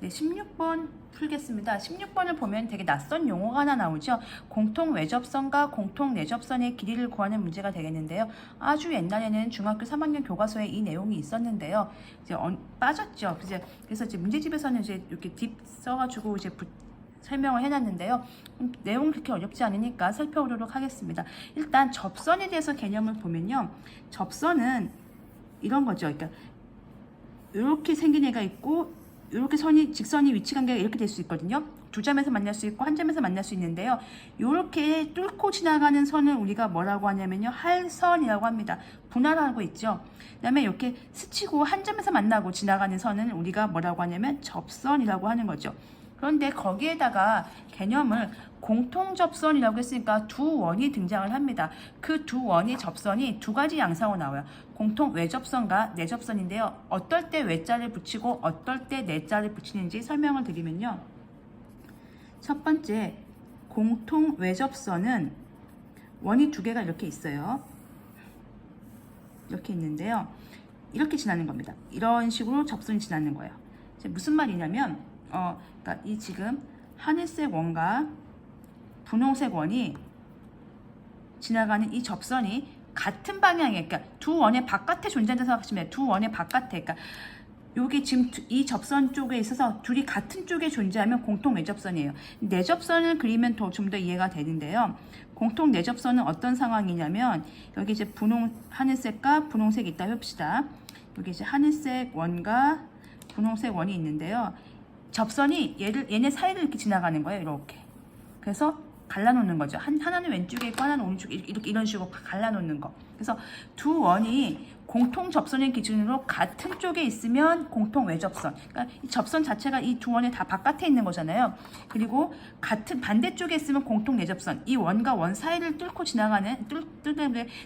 네, 16번 풀겠습니다. 16번을 보면 되게 낯선 용어가 하나 나오죠. 공통 외접선과 공통 내접선의 길이를 구하는 문제가 되겠는데요. 아주 옛날에는 중학교 3학년 교과서에 이 내용이 있었는데요. 이제 빠졌죠. 그래서 이제 문제집에서는 이제 이렇게 딥 써가지고 이제 설명을 해놨는데요. 내용 그렇게 어렵지 않으니까 살펴보도록 하겠습니다. 일단 접선에 대해서 개념을 보면요. 접선은 이런 거죠. 그러니까 이렇게 생긴 애가 있고 이렇게 직선이 위치 관계가 이렇게 될 수 있거든요. 두 점에서 만날 수 있고 한 점에서 만날 수 있는데요. 이렇게 뚫고 지나가는 선을 우리가 뭐라고 하냐면요. 할선이라고 합니다. 분할하고 있죠. 그 다음에 이렇게 스치고 한 점에서 만나고 지나가는 선을 우리가 뭐라고 하냐면 접선이라고 하는 거죠. 그런데 거기에다가 개념을 공통접선이라고 했으니까 두 원이 등장을 합니다. 그 두 원의 접선이 두 가지 양상으로 나와요. 공통 외접선과 내접선인데요. 어떨 때 외자를 붙이고 어떨 때 내자를 붙이는지 설명을 드리면요. 첫 번째, 공통 외접선은 원이 두 개가 이렇게 있어요. 이렇게 있는데요. 이렇게 지나는 겁니다. 이런 식으로 접선이 지나는 거예요. 무슨 말이냐면 그러니까 이 지금 하늘색 원과 분홍색 원이 지나가는 이 접선이 같은 방향에, 그러니까 두 원의 바깥에 존재한다고 생각하시면 돼요. 두 원의 바깥에, 그러니까 여기 지금 이 접선 쪽에 있어서 둘이 같은 쪽에 존재하면 공통 내접선이에요. 내접선을 그리면 좀 더 이해가 되는데요. 공통 내접선은 어떤 상황이냐면 여기 이제 하늘색과 분홍색이 있다 해봅시다. 여기 이제 하늘색 원과 분홍색 원이 있는데요. 접선이 얘네 사이를 이렇게 지나가는 거예요. 이렇게. 그래서 갈라놓는 거죠. 하나는 왼쪽에 있고 하나는 오른쪽에 이렇게 이런 식으로 갈라놓는 거. 그래서 두 원이 공통 접선의 기준으로 같은 쪽에 있으면 공통 외접선. 그러니까 이 접선 자체가 이 두 원의 다 바깥에 있는 거잖아요. 그리고 같은 반대쪽에 있으면 공통 내접선. 이 원과 원 사이를 뚫고 지나가는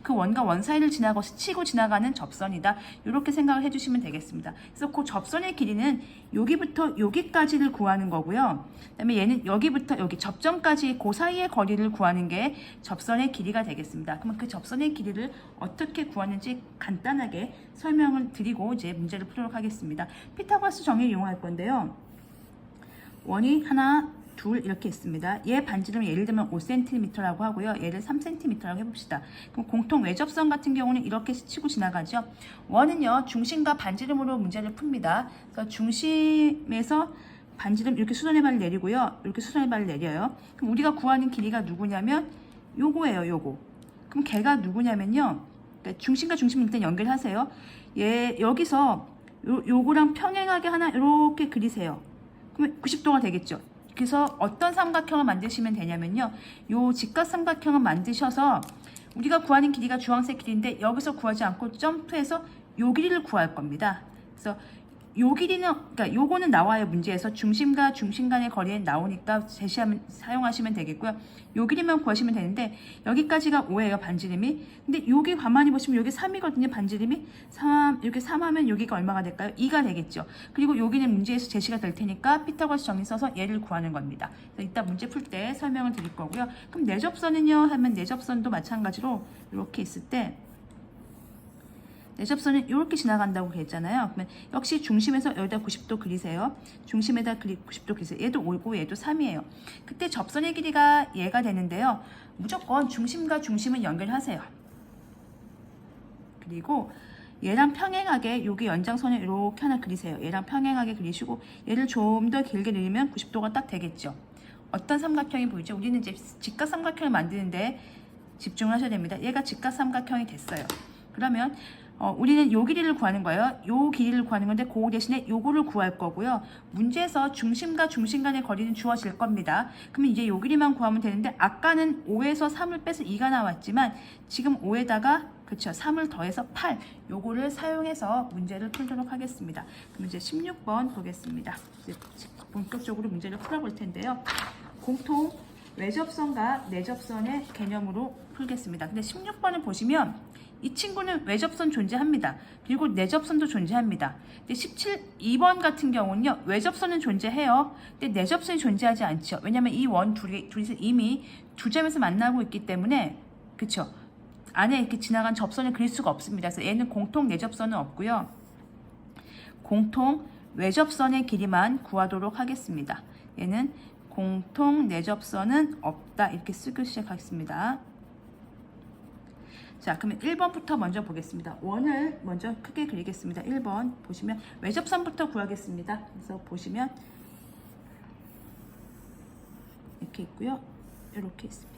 그 원과 원 사이를 지나고 스치고 지나가는 접선이다. 이렇게 생각을 해주시면 되겠습니다. 그래서 그 접선의 길이는 여기부터 여기까지를 구하는 거고요. 그다음에 얘는 여기부터 여기 접점까지 그 사이의 거리를 구하는 게 접선의 길이가 되겠습니다. 그러면 그 접선의 길이를 어떻게 구하는지 간단하게 설명을 드리고 이제 문제를 풀도록 하겠습니다. 피타고라스 정의를 이용할 건데요. 원이 하나, 둘 이렇게 있습니다. 얘 반지름을 예를 들면 5cm라고 하고요. 얘를 3cm라고 해봅시다. 그럼 공통 외접선 같은 경우는 이렇게 스치고 지나가죠. 원은요. 중심과 반지름으로 문제를 풉니다. 그래서 중심에서 반지름 이렇게 수선의 발을 내리고요. 이렇게 수선의 발을 내려요. 그럼 우리가 구하는 길이가 누구냐면 요거예요. 요거. 그럼 걔가 누구냐면요. 그러니까 중심과 중심 일단 연결하세요. 얘 여기서 요거랑 평행하게 하나 이렇게 그리세요. 그러면 90도가 되겠죠. 그래서 어떤 삼각형을 만드시면 되냐면요. 요 직각삼각형을 만드셔서 우리가 구하는 길이가 주황색 길이인데 여기서 구하지 않고 점프해서 요 길이를 구할 겁니다. 그래서 요 길이는, 그러니까 요거는 나와요. 문제에서 중심과 중심 간의 거리에 나오니까 사용하시면 되겠고요. 요 길이만 구하시면 되는데 여기까지가 5예요. 반지름이. 근데 여기 가만히 보시면 여기 3이거든요. 반지름이 3, 이렇게 3하면 여기가 얼마가 될까요? 2가 되겠죠. 그리고 여기는 문제에서 제시가 될 테니까 피타고라스 정의 써서 얘를 구하는 겁니다. 그래서 이따 문제 풀 때 설명을 드릴 거고요. 그럼 내접선은요 하면 내접선도 마찬가지로 이렇게 있을 때 내접선은 이렇게 지나간다고 했잖아요. 그러면 역시 중심에서 여기다 90도 그리세요. 중심에다 90도 그리세요. 얘도 5고 얘도 3이에요. 그때 접선의 길이가 얘가 되는데요. 무조건 중심과 중심은 연결하세요. 그리고 얘랑 평행하게 여기 연장선을 이렇게 하나 그리세요. 얘랑 평행하게 그리시고 얘를 좀 더 길게 그리면 90도가 딱 되겠죠. 어떤 삼각형이 보이죠? 우리는 이제 직각삼각형을 만드는데 집중을 하셔야 됩니다. 얘가 직각삼각형이 됐어요. 그러면 우리는 요 길이를 구하는 거예요. 요 길이를 구하는 건데 그 대신에 요거를 구할 거고요. 문제에서 중심과 중심 간의 거리는 주어질 겁니다. 그러면 이제 요 길이만 구하면 되는데 아까는 5에서 3을 빼서 2가 나왔지만 지금 5에다가 그쵸 3을 더해서 8 요거를 사용해서 문제를 풀도록 하겠습니다. 그럼 이제 16번 보겠습니다. 이제 본격적으로 문제를 풀어볼 텐데요. 공통 외접선과 내접선의 개념으로 풀겠습니다. 근데 16번을 보시면 이 친구는 외접선 존재합니다. 그리고 내접선도 존재합니다. 근데 2번 같은 경우는요. 외접선은 존재해요. 근데 내접선이 존재하지 않죠. 왜냐하면 이 원 둘이서 이미 두 점에서 만나고 있기 때문에 그쵸? 안에 이렇게 지나간 접선을 그릴 수가 없습니다. 그래서 얘는 공통 내접선은 없고요. 공통 외접선의 길이만 구하도록 하겠습니다. 얘는 공통 내접선은 없다. 이렇게 쓰기 시작하겠습니다. 자, 그러면 1번부터 먼저 보겠습니다. 원을 먼저 크게 그리겠습니다. 1번 보시면 외접선부터 구하겠습니다. 그래서 보시면 이렇게 있고요. 이렇게 있습니다.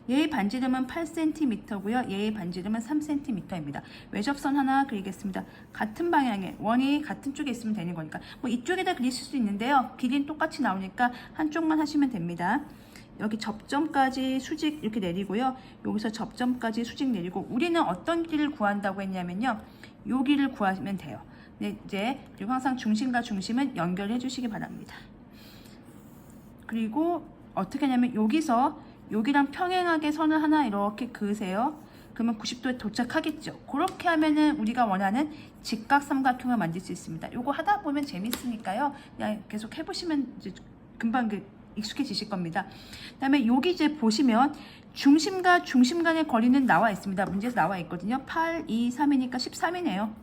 얘의 반지름은 8cm고요. 얘의 반지름은 3cm입니다. 외접선 하나 그리겠습니다. 같은 방향에 원이 같은 쪽에 있으면 되는 거니까 뭐 이쪽에다 그리실 수 있는데요. 길이는 똑같이 나오니까 한쪽만 하시면 됩니다. 여기 접점까지 수직 이렇게 내리고요. 여기서 접점까지 수직 내리고 우리는 어떤 길을 구한다고 했냐면요. 요 길을 구하면 돼요. 네, 이제 그리고 항상 중심과 중심은 연결해 주시기 바랍니다. 그리고 어떻게 하냐면 여기서 여기랑 평행하게 선을 하나 이렇게 그으세요. 그러면 90도에 도착하겠죠. 그렇게 하면은 우리가 원하는 직각 삼각형을 만들 수 있습니다. 요거 하다 보면 재밌으니까요. 그냥 계속 해보시면 이제 금방 익숙해지실 겁니다. 그다음에 여기 이제 보시면 중심과 중심 간의 거리는 나와 있습니다. 문제에서 나와 있거든요. 8, 2, 3이니까 13이네요.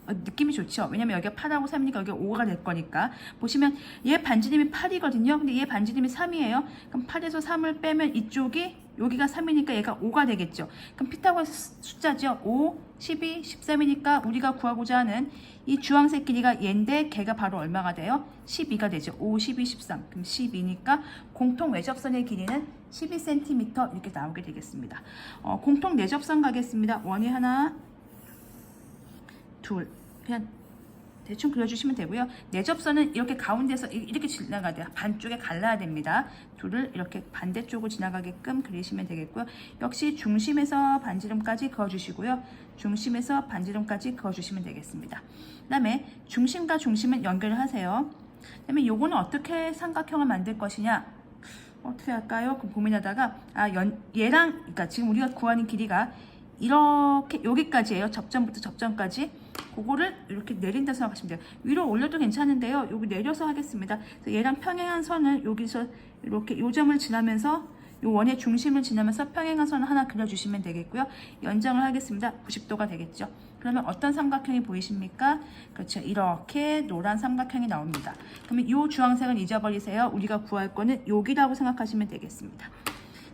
느낌이 좋죠. 왜냐면 여기가 8하고 3이니까 여기가 5가 될 거니까. 보시면 얘 반지름이 8이거든요. 근데 얘 반지름이 3이에요. 그럼 8에서 3을 빼면 이쪽이 여기가 3이니까 얘가 5가 되겠죠. 그럼 피타고라스 숫자죠. 5, 12, 13이니까 우리가 구하고자 하는 이 주황색 길이가 얘인데 걔가 바로 얼마가 돼요? 12가 되죠. 5, 12, 13. 그럼 12니까 공통 외접선의 길이는 12cm 이렇게 나오게 되겠습니다. 공통 내접선 가겠습니다. 원이 하나, 둘, 그냥 대충 그려주시면 되고요. 내접선은 이렇게 가운데서 이렇게 지나가야 돼요. 반쪽에 갈라야 됩니다. 둘을 이렇게 반대쪽으로 지나가게끔 그리시면 되겠고요. 역시 중심에서 반지름까지 그어주시고요. 중심에서 반지름까지 그어주시면 되겠습니다. 그 다음에 중심과 중심은 연결을 하세요. 그 다음에 요거는 어떻게 삼각형을 만들 것이냐, 어떻게 할까요? 그 고민하다가 얘랑 그러니까 지금 우리가 구하는 길이가 이렇게 여기까지예요. 접점부터 접점까지. 그거를 이렇게 내린다 생각하시면 돼요. 위로 올려도 괜찮은데요. 여기 내려서 하겠습니다. 그래서 얘랑 평행한 선을 여기서 이렇게 요 점을 지나면서 요 원의 중심을 지나면서 평행한 선을 하나 그려주시면 되겠고요. 연장을 하겠습니다. 90도가 되겠죠. 그러면 어떤 삼각형이 보이십니까? 그렇죠. 이렇게 노란 삼각형이 나옵니다. 그러면 이 주황색은 잊어버리세요. 우리가 구할 거는 여기라고 생각하시면 되겠습니다.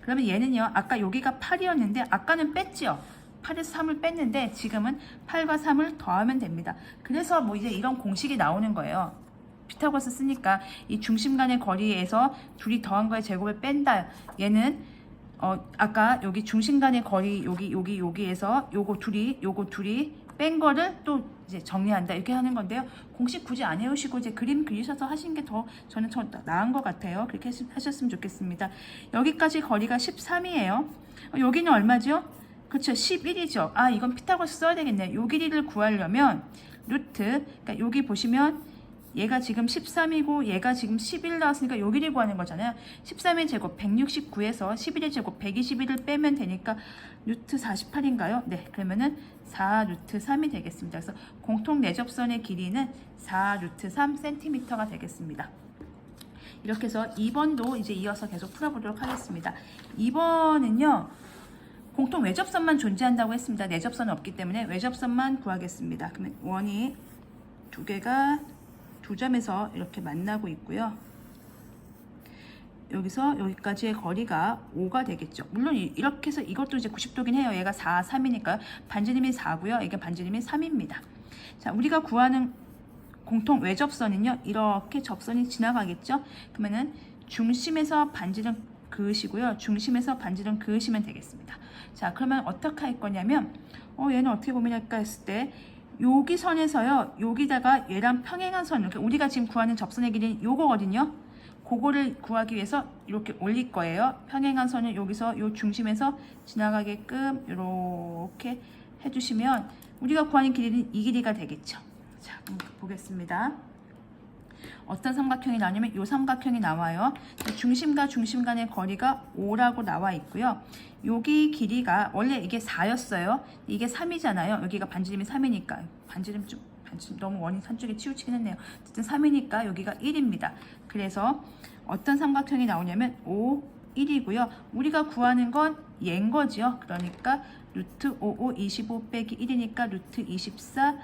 그러면 얘는요. 아까 여기가 8이었는데 아까는 뺐지요. 8에서 3을 뺐는데 지금은 8과 3을 더하면 됩니다. 그래서 뭐 이제 이런 공식이 나오는 거예요. 피타고라스 쓰니까 이 중심 간의 거리에서 둘이 더한 거의 제곱을 뺀다. 얘는 아까 여기 중심 간의 거리 여기에서 요거 둘이 뺀 거를 또 이제 정리한다. 이렇게 하는 건데요. 공식 굳이 안 해오시고 이제 그림 그리셔서 하신 게 더 저는 나은 것 같아요. 그렇게 하셨으면 좋겠습니다. 여기까지 거리가 13이에요. 여기는 얼마죠? 그렇죠. 11이죠. 이건 피타고라스 써야 되겠네요. 요 길이를 구하려면 루트, 그러니까 여기 보시면 얘가 지금 13이고 얘가 지금 11 나왔으니까 요 길이 구하는 거잖아요. 13의 제곱 169에서 11의 제곱 121을 빼면 되니까 루트 48인가요? 네, 그러면은 4 루트 3이 되겠습니다. 그래서 공통 내접선의 길이는 4 루트 3cm가 되겠습니다. 이렇게 해서 2번도 이제 이어서 계속 풀어보도록 하겠습니다. 2번은요. 공통 외접선만 존재한다고 했습니다. 내접선은 없기 때문에 외접선만 구하겠습니다. 그러면 원이 두 개가 두 점에서 이렇게 만나고 있고요. 여기서 여기까지의 거리가 5가 되겠죠. 물론 이렇게 해서 이것도 이제 90도긴 해요. 얘가 4, 3이니까 반지름이 4고요. 이게 반지름이 3입니다. 자, 우리가 구하는 공통 외접선은요. 이렇게 접선이 지나가겠죠. 그러면은 중심에서 반지름 그으시고요. 중심에서 반지름 그으시면 되겠습니다. 자, 그러면 어떻게 할 거냐면 얘는 어떻게 고민할까 했을 때 여기 선에서요. 여기다가 얘랑 평행한 선, 이렇게 우리가 지금 구하는 접선의 길이는 요거거든요. 그거를 구하기 위해서 이렇게 올릴 거예요. 평행한 선을 여기서 요 중심에서 지나가게끔 이렇게 해주시면 우리가 구하는 길이는 이 길이가 되겠죠. 자, 보겠습니다. 어떤 삼각형이 나오냐면 이 삼각형이 나와요. 중심과 중심 간의 거리가 5라고 나와 있고요. 여기 길이가 원래 이게 4였어요. 이게 3이잖아요. 여기가 반지름이 3이니까 반지름 너무 원이 한쪽에 치우치긴 했네요. 어쨌든 3이니까 여기가 1입니다. 그래서 어떤 삼각형이 나오냐면 5, 1이고요. 우리가 구하는 건 얘인 거죠. 그러니까 루트 55, 25 빼기 1이니까 루트 24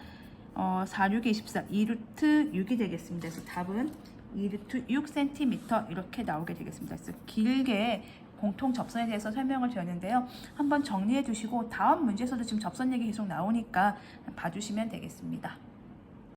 4, 6에 24, 2루트 6이 되겠습니다. 그래서 답은 2루트 6cm 이렇게 나오게 되겠습니다. 그래서 길게 공통 접선에 대해서 설명을 드렸는데요. 한번 정리해 두시고 다음 문제에서도 지금 접선 얘기 계속 나오니까 봐주시면 되겠습니다.